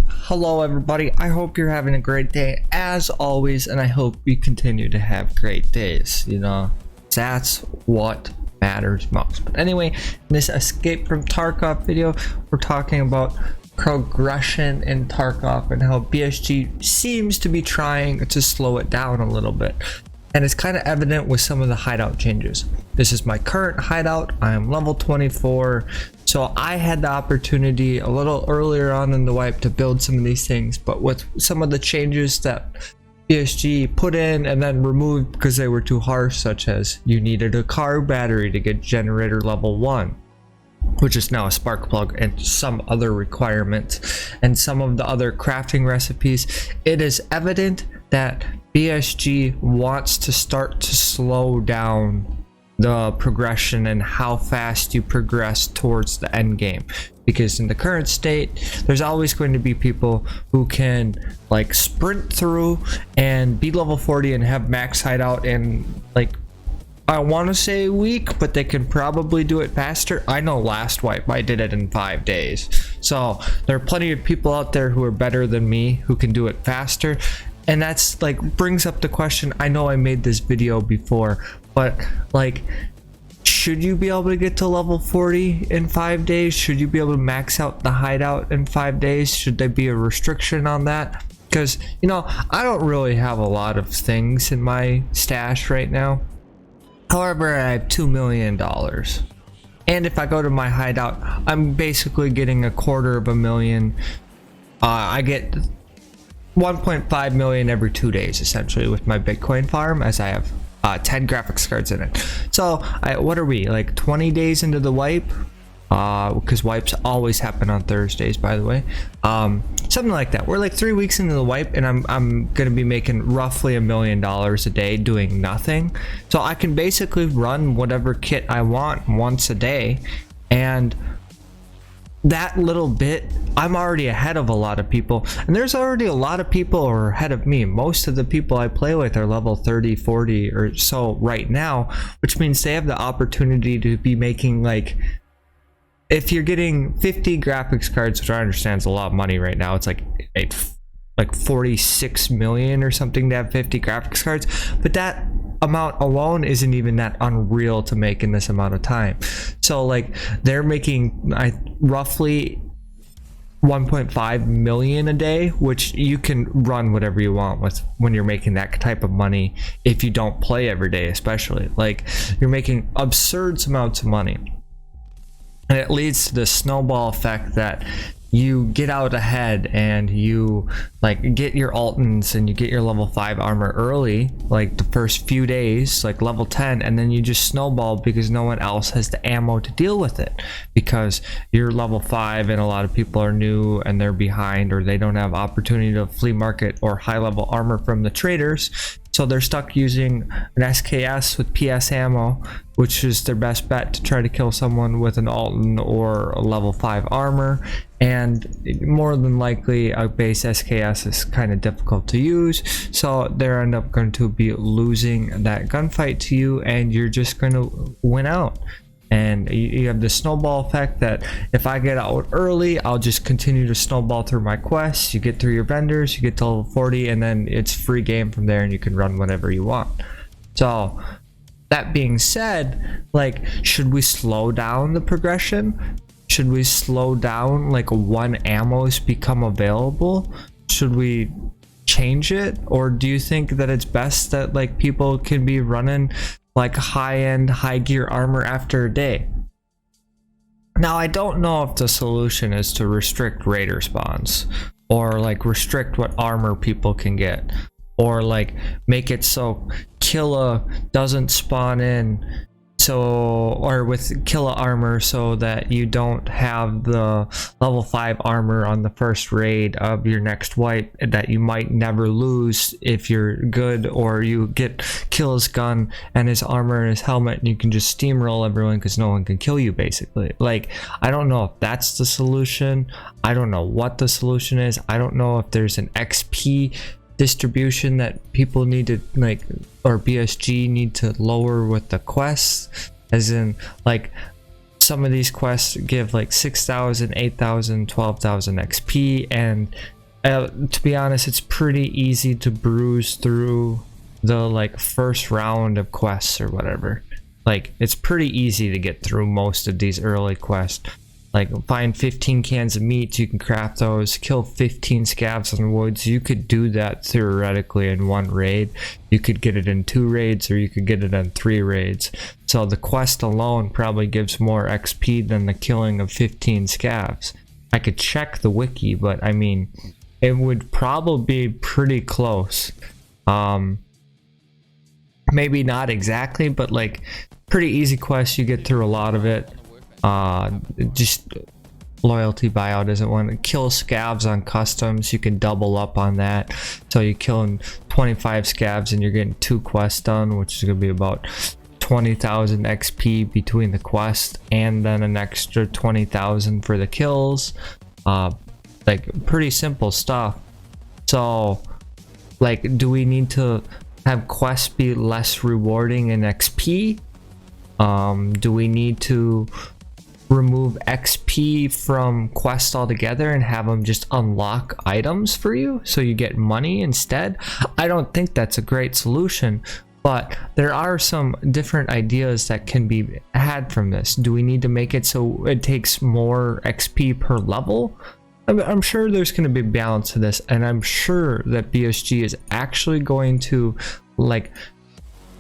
Hello everybody, I hope you're having a great day as always, and I hope you continue to have great days. You know, that's what matters most. But anyway, in this Escape from Tarkov video, we're talking about progression in Tarkov and how BSG seems to be trying to slow it down a little bit. And it's kind of evident with some of the hideout changes. This is my current hideout. I am level 24. So I had the opportunity a little earlier on in the wipe to build some of these things. But with some of the changes that BSG put in and then removed because they were too harsh, such as you needed a car battery to get generator level 1, which is now a spark plug, and some other requirements, and some of the other crafting recipes, it is evident that BSG wants to start to slow down the progression and how fast you progress towards the end game. Because in the current state, there's always going to be people who can like sprint through and be level 40 and have max hideout in, like, I want to say a week, but they can probably do it faster. I know last wipe I did it in 5 days. So there are plenty of people out there who are better than me who can do it faster. And that's like brings up the question. I know I made this video before, but like, should you be able to get to level 40 in 5 days? Should you be able to max out the hideout in 5 days? Should there be a restriction on that? Because, you know, I don't really have a lot of things in my stash right now. However, I have $2 million. And if I go to my hideout, I'm basically getting $250,000. I get 1.5 million every 2 days essentially with my Bitcoin farm, as I have 10 graphics cards in it. So what are we, like 20 days into the wipe? Because wipes always happen on Thursdays, by the way. Something like that. We're like 3 weeks into the wipe, and I'm gonna be making roughly $1 million a day doing nothing. So I can basically run whatever kit I want once a day, and that little bit, I'm already ahead of a lot of people, and there's already a lot of people who are ahead of me. Most of the people I play with are level 30, 40 or so right now, which means they have the opportunity to be making, like, if you're getting 50 graphics cards, which I understand is a lot of money right now, it's like 46 million or something to have 50 graphics cards, but that amount alone isn't even that unreal to make in this amount of time. So like, they're making roughly 1.5 million a day, which you can run whatever you want with when you're making that type of money. If you don't play every day, especially, like, you're making absurd amounts of money. And it leads to the snowball effect that you get out ahead and you like get your altons and you get your level 5 armor early, like the first few days, like level 10, and then you just snowball because no one else has the ammo to deal with it, because you're level 5 and a lot of people are new and they're behind, or they don't have opportunity to flea market or high level armor from the traders. So they're stuck using an SKS with PS ammo, which is their best bet to try to kill someone with an Alton or a level 5 armor. And more than likely, a base SKS is kind of difficult to use. So they end up going to be losing that gunfight to you, and you're just going to win out. And you have the snowball effect that if I get out early, I'll just continue to snowball through my quests. You get through your vendors, you get to level 40, and then it's free game from there, and you can run whatever you want. So that being said, like, should we slow down the progression? Should we slow down, like, when ammos become available? Should we change it? Or do you think that it's best that, like, people can be running like high-end, high-gear armor after a day? Now, I don't know if the solution is to restrict raider spawns, or like restrict what armor people can get, or like make it so Killa doesn't spawn in, so, or with Killa armor, so that you don't have the level 5 armor on the first raid of your next wipe that you might never lose if you're good, or you get Killa's gun and his armor and his helmet and you can just steamroll everyone because no one can kill you, basically. Like, I don't know if that's the solution. I don't know what the solution is. I don't know if there's an XP distribution that people need to, like, or BSG need to lower with the quests, as in, like, some of these quests give like 6,000, 8,000, 12,000 XP, and to be honest, it's pretty easy to bruise through the like first round of quests or whatever. Like, it's pretty easy to get through most of these early quests. Like, find 15 cans of meat, you can craft those, kill 15 scavs in the woods. You could do that theoretically in one raid. You could get it in 2 raids, or you could get it in 3 raids. So the quest alone probably gives more XP than the killing of 15 scavs. I could check the wiki, but I mean, it would probably be pretty close. Maybe not exactly, but like pretty easy quest. You get through a lot of it. Just loyalty buyout isn't one. Kill scavs on customs, you can double up on that. So you're killing 25 scavs and you're getting 2 quests done, which is gonna be about 20,000 XP between the quest, and then an extra 20,000 for the kills. Like, pretty simple stuff. So like, do we need to have quests be less rewarding in XP? Do we need to remove XP from quests altogether and have them just unlock items for you so you get money instead? I don't think that's a great solution, but there are some different ideas that can be had from this. Do we need to make it so it takes more XP per level? I'm sure there's going to be a balance to this, and I'm sure that BSG is actually going to, like,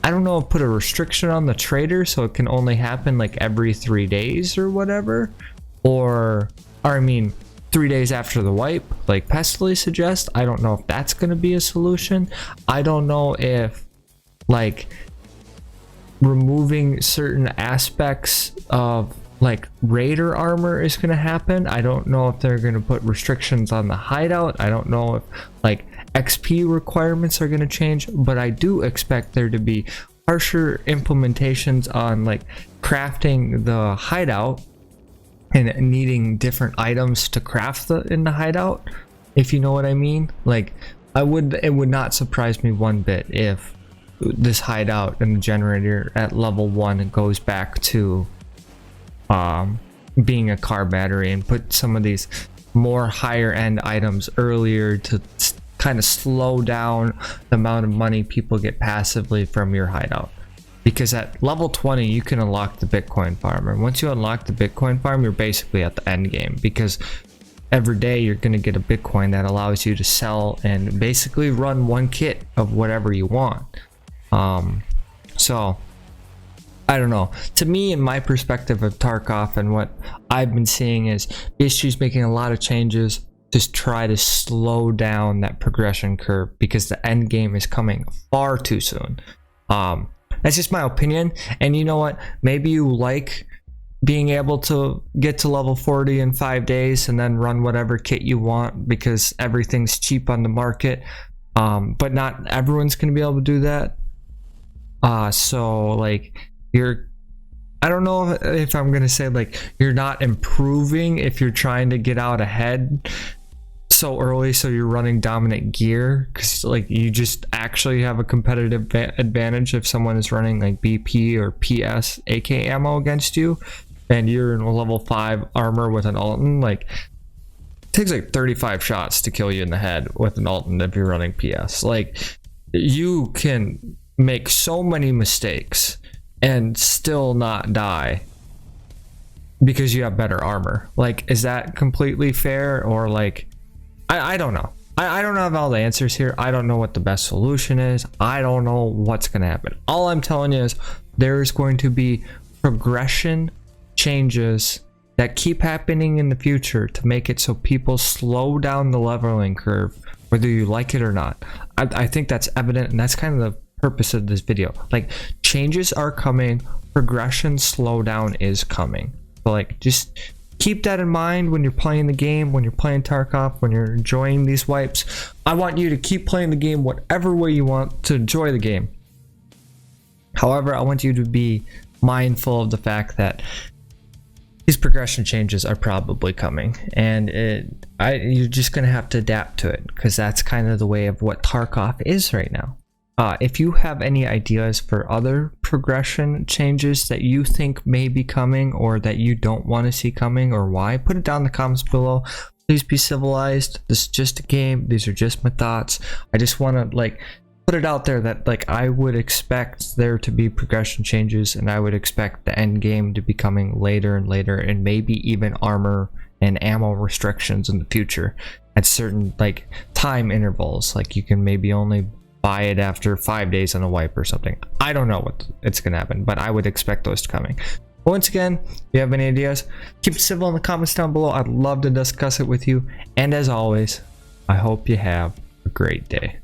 I don't know, put a restriction on the trader so it can only happen like every 3 days or whatever, or I mean 3 days after the wipe, like Pestily suggests. I don't know if that's going to be a solution. I don't know if like removing certain aspects of like raider armor is going to happen. I don't know if they're going to put restrictions on the hideout. I don't know if like XP requirements are going to change, but I do expect there to be harsher implementations on like crafting the hideout and needing different items to craft in the hideout, if you know what I mean. Like, it would not surprise me one bit if this hideout and the generator at level 1 goes back to being a car battery, and put some of these more higher end items earlier to kind of slow down the amount of money people get passively from your hideout. Because at level 20 you can unlock the Bitcoin farm, and once you unlock the Bitcoin farm, you're basically at the end game, because every day you're going to get a Bitcoin that allows you to sell and basically run one kit of whatever you want. So I don't know. To me, in my perspective of Tarkov and what I've been seeing, is BSG is making a lot of changes to try to slow down that progression curve, because the end game is coming far too soon. That's just my opinion. And you know what? Maybe you like being able to get to level 40 in 5 days and then run whatever kit you want because everything's cheap on the market. But not everyone's going to be able to do that. So like, I don't know if I'm gonna say like you're not improving if you're trying to get out ahead so early, so you're running dominant gear, because like you just actually have a competitive advantage if someone is running like BP or PS AK ammo against you, and you're in a level 5 armor with an Alton. Like, it takes like 35 shots to kill you in the head with an Alton if you're running PS. Like, you can make so many mistakes and still not die because you have better armor. Like, is that completely fair? Or like, I don't know. I don't have all the answers here. I don't know what the best solution is. I don't know what's going to happen. All I'm telling you is there's going to be progression changes that keep happening in the future to make it so people slow down the leveling curve, whether you like it or not. I think that's evident, and that's kind of the purpose of this video. Like, changes are coming, progression slowdown is coming. So like, just keep that in mind when you're playing the game, when you're playing Tarkov, when you're enjoying these wipes. I want you to keep playing the game whatever way you want to enjoy the game. However, I want you to be mindful of the fact that these progression changes are probably coming, and you're just gonna have to adapt to it, because that's kind of the way of what Tarkov is right now. If you have any ideas for other progression changes that you think may be coming or that you don't want to see coming, or why. Put it down in the comments below. Please be civilized. This is just a game. These are just my thoughts. I just want to like put it out there that like I would expect there to be progression changes, and I would expect the end game to be coming later and later, and maybe even armor and ammo restrictions in the future at certain like time intervals. Like you can maybe only buy it after 5 days on a wipe or something. I don't know what it's gonna happen, but I would expect those to coming. Once again, if you have any ideas, keep it civil in the comments down below. I'd love to discuss it with you. And as always, I hope you have a great day.